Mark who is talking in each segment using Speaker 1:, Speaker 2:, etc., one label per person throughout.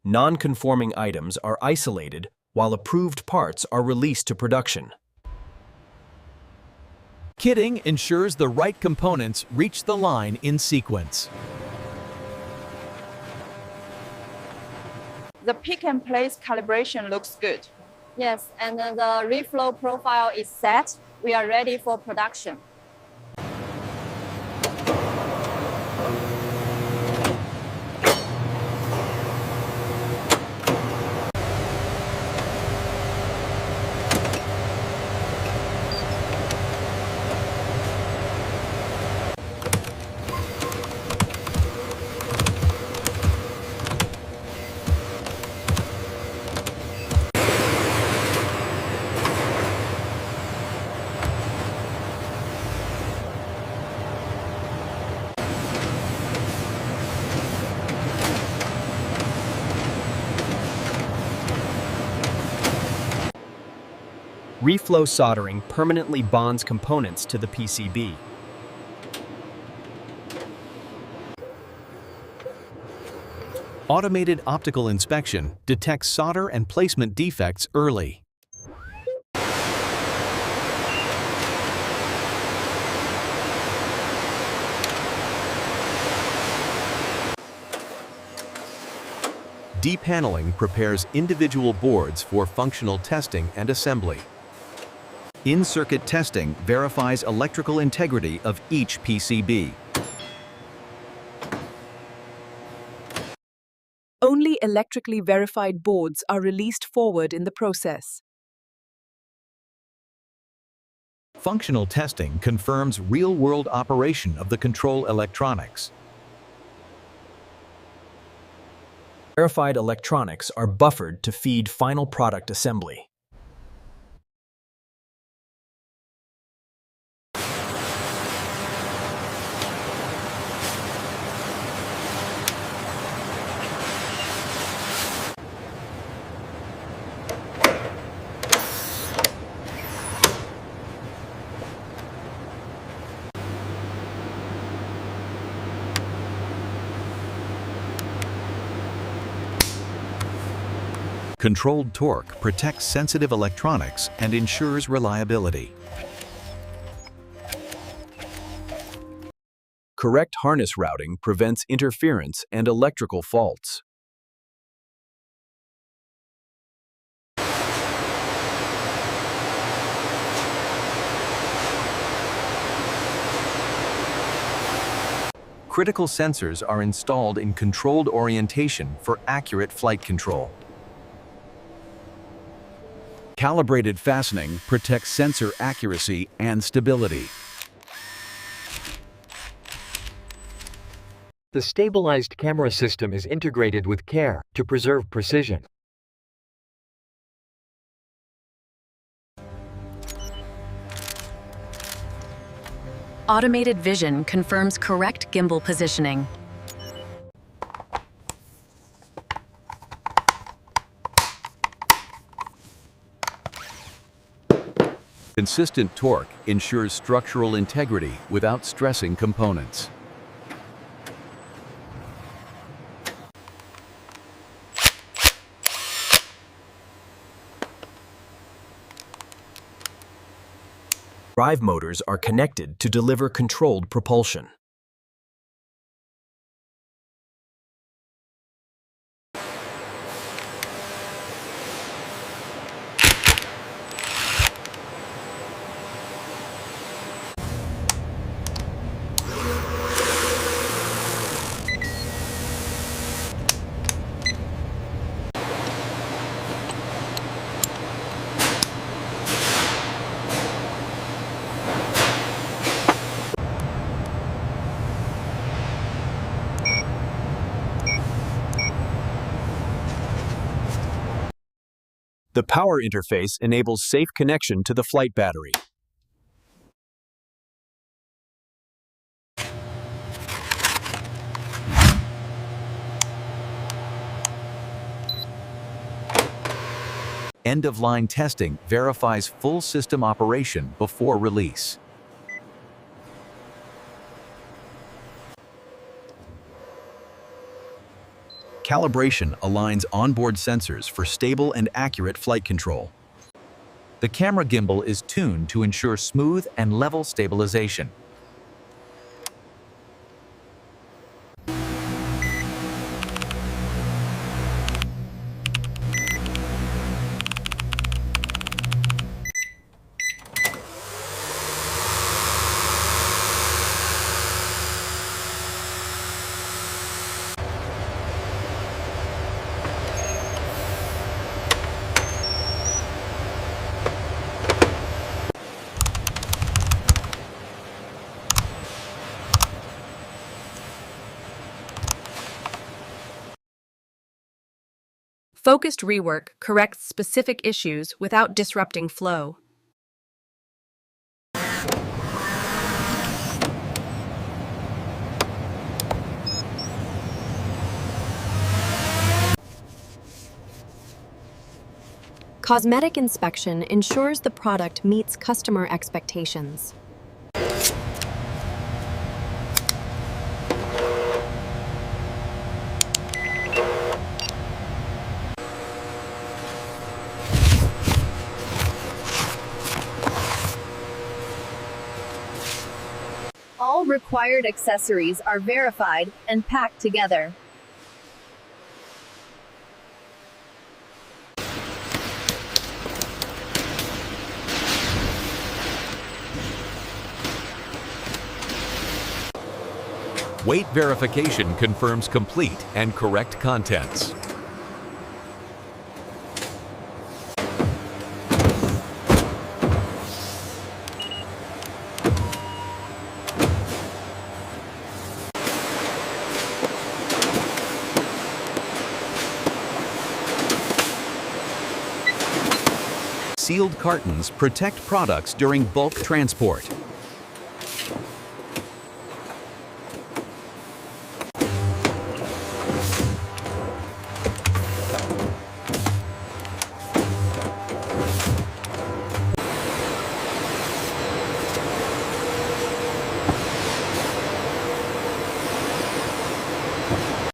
Speaker 1: Non-conforming items are isolated while approved parts are released to production.
Speaker 2: Kitting ensures the right components reach the line in sequence.
Speaker 3: The pick-and-place calibration looks good.
Speaker 4: Yes, and the reflow profile is set. We are ready for production.
Speaker 1: Reflow soldering permanently bonds components to the PCB.
Speaker 2: Automated optical inspection detects solder and placement defects early. Depaneling prepares individual boards for functional testing and assembly. In-circuit testing verifies electrical integrity of each PCB.
Speaker 5: Only electrically verified boards are released forward in the process.
Speaker 2: Functional testing confirms real-world operation of the control electronics.
Speaker 1: Verified electronics are buffered to feed final product assembly.
Speaker 2: Controlled torque protects sensitive electronics and ensures reliability.
Speaker 1: Correct harness routing prevents interference and electrical faults. Critical sensors are installed in controlled orientation for accurate flight control.
Speaker 6: Calibrated fastening protects sensor accuracy and stability.
Speaker 7: The stabilized camera system is integrated with care to preserve precision.
Speaker 8: Automated vision confirms correct gimbal positioning.
Speaker 6: Consistent torque ensures structural integrity without stressing components.
Speaker 1: Drive motors are connected to deliver controlled propulsion. The power interface enables safe connection to the flight battery.
Speaker 2: End-of-line testing verifies full system operation before release. Calibration aligns onboard sensors for stable and accurate flight control. The camera gimbal is tuned to ensure smooth and level stabilization.
Speaker 5: Focused rework corrects specific issues without disrupting flow. Cosmetic inspection ensures the product meets customer expectations.
Speaker 4: All required accessories are verified and packed together.
Speaker 6: Weight verification confirms complete and correct contents.
Speaker 2: Sealed cartons protect products during bulk transport.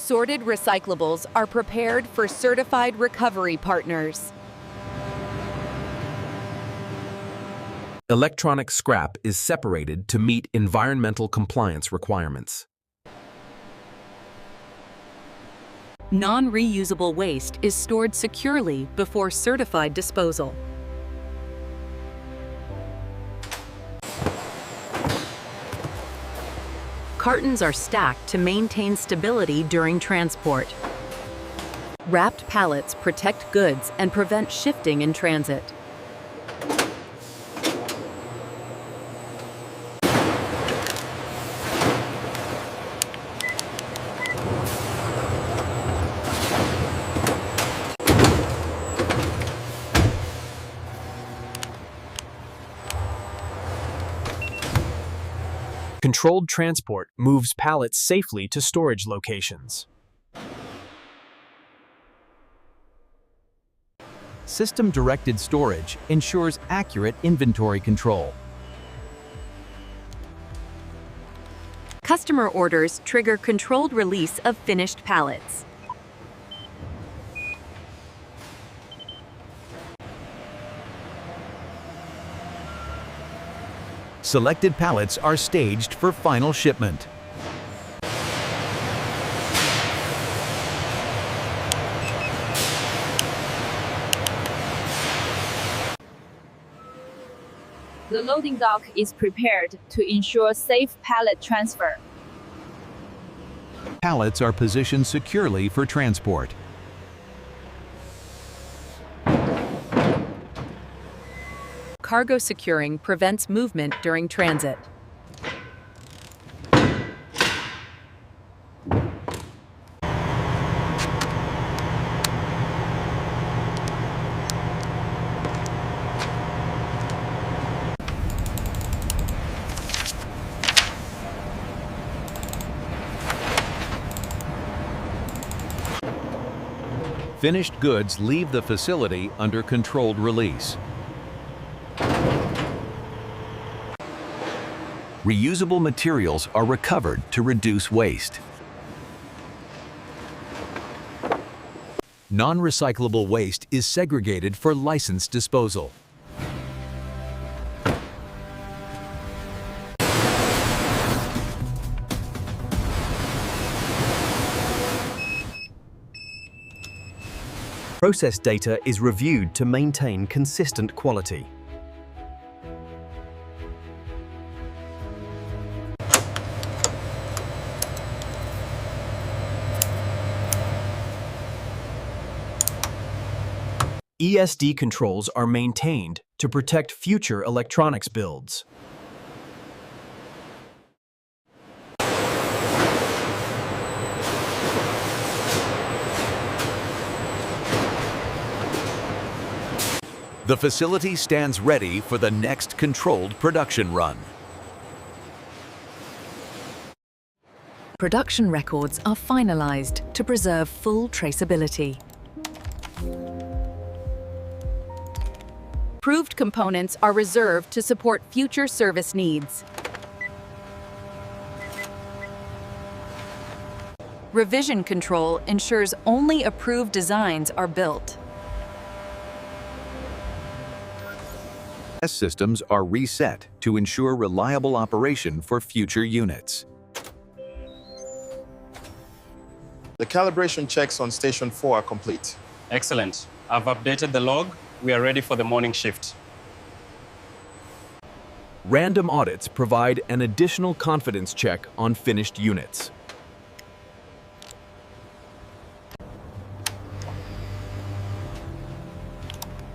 Speaker 5: Sorted recyclables are prepared for certified recovery partners.
Speaker 1: Electronic scrap is separated to meet environmental compliance requirements.
Speaker 8: Non-reusable waste is stored securely before certified disposal. Cartons are stacked to maintain stability during transport. Wrapped pallets protect goods and prevent shifting in transit.
Speaker 1: Controlled transport moves pallets safely to storage locations.
Speaker 2: System-directed storage ensures accurate inventory control.
Speaker 8: Customer orders trigger controlled release of finished pallets.
Speaker 2: Selected pallets are staged for final shipment.
Speaker 3: The loading dock is prepared to ensure safe pallet transfer.
Speaker 2: Pallets are positioned securely for transport.
Speaker 8: Cargo securing prevents movement during transit.
Speaker 2: Finished goods leave the facility under controlled release. Reusable materials are recovered to reduce waste.
Speaker 6: Non-recyclable waste is segregated for licensed disposal.
Speaker 1: Process data is reviewed to maintain consistent quality. ESD controls are maintained to protect future electronics builds.
Speaker 6: The facility stands ready for the next controlled production run.
Speaker 8: Production records are finalized to preserve full traceability. Approved components are reserved to support future service needs. Revision control ensures only approved designs are built.
Speaker 2: Test systems are reset to ensure reliable operation for future units.
Speaker 9: The calibration checks on Station 4 are complete.
Speaker 10: Excellent. I've updated the log. We are ready for the morning shift.
Speaker 1: Random audits provide an additional confidence check on finished units.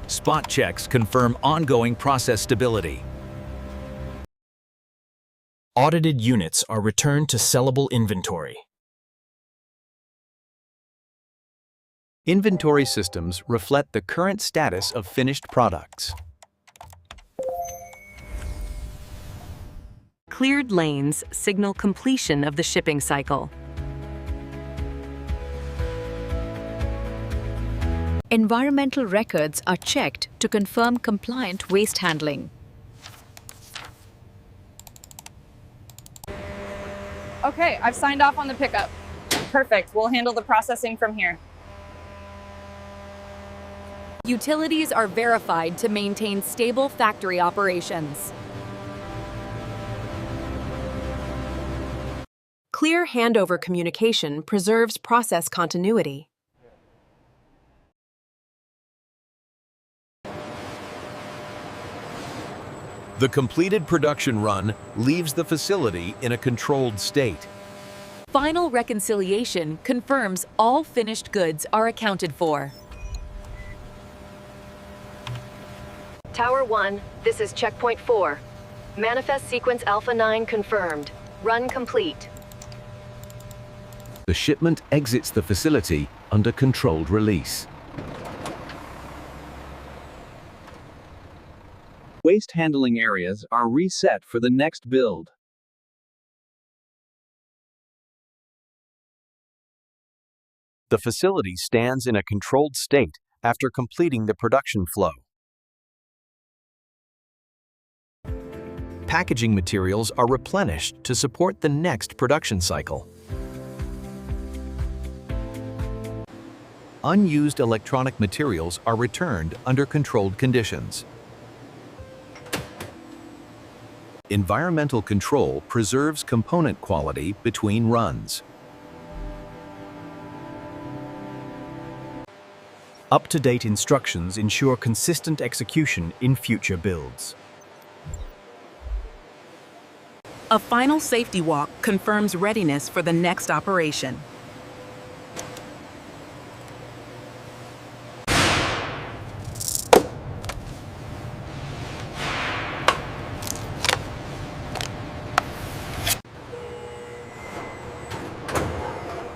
Speaker 6: Spot checks confirm ongoing process stability.
Speaker 1: Audited units are returned to sellable inventory.
Speaker 2: Inventory systems reflect the current status of finished products.
Speaker 8: Cleared lanes signal completion of the shipping cycle. Environmental records are checked to confirm compliant waste handling.
Speaker 4: Okay, I've signed off on the pickup. Perfect. We'll handle the processing from here.
Speaker 8: Utilities are verified to maintain stable factory operations.
Speaker 5: Clear handover communication preserves process continuity.
Speaker 6: The completed production run leaves the facility in a controlled state.
Speaker 8: Final reconciliation confirms all finished goods are accounted for.
Speaker 5: Tower 1, this is checkpoint 4. Manifest sequence Alpha 9 confirmed. Run complete.
Speaker 2: The shipment exits the facility under controlled release. Waste handling areas are reset for the next build. The facility stands in a controlled state after completing the production flow. Packaging materials are replenished to support the next production cycle. Unused electronic materials are returned under controlled conditions. Environmental control preserves component quality between runs.
Speaker 1: Up-to-date instructions ensure consistent execution in future builds.
Speaker 8: A final safety walk confirms readiness for the next operation.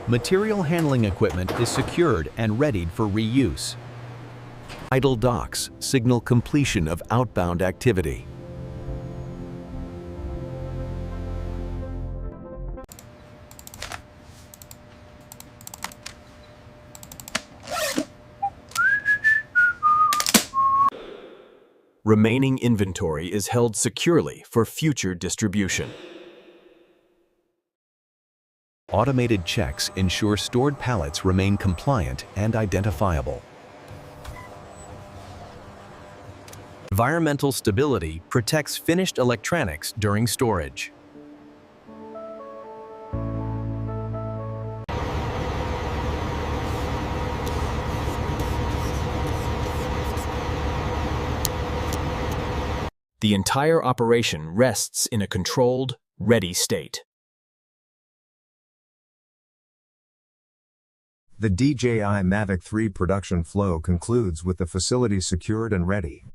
Speaker 2: Material handling equipment is secured and readied for reuse. Idle docks signal completion of outbound activity.
Speaker 1: Remaining inventory is held securely for future distribution.
Speaker 2: Automated checks ensure stored pallets remain compliant and identifiable. Environmental stability protects finished electronics during storage.
Speaker 1: The entire operation rests in a controlled, ready state.
Speaker 11: The DJI Mavic 3 production flow concludes with the facility secured and ready.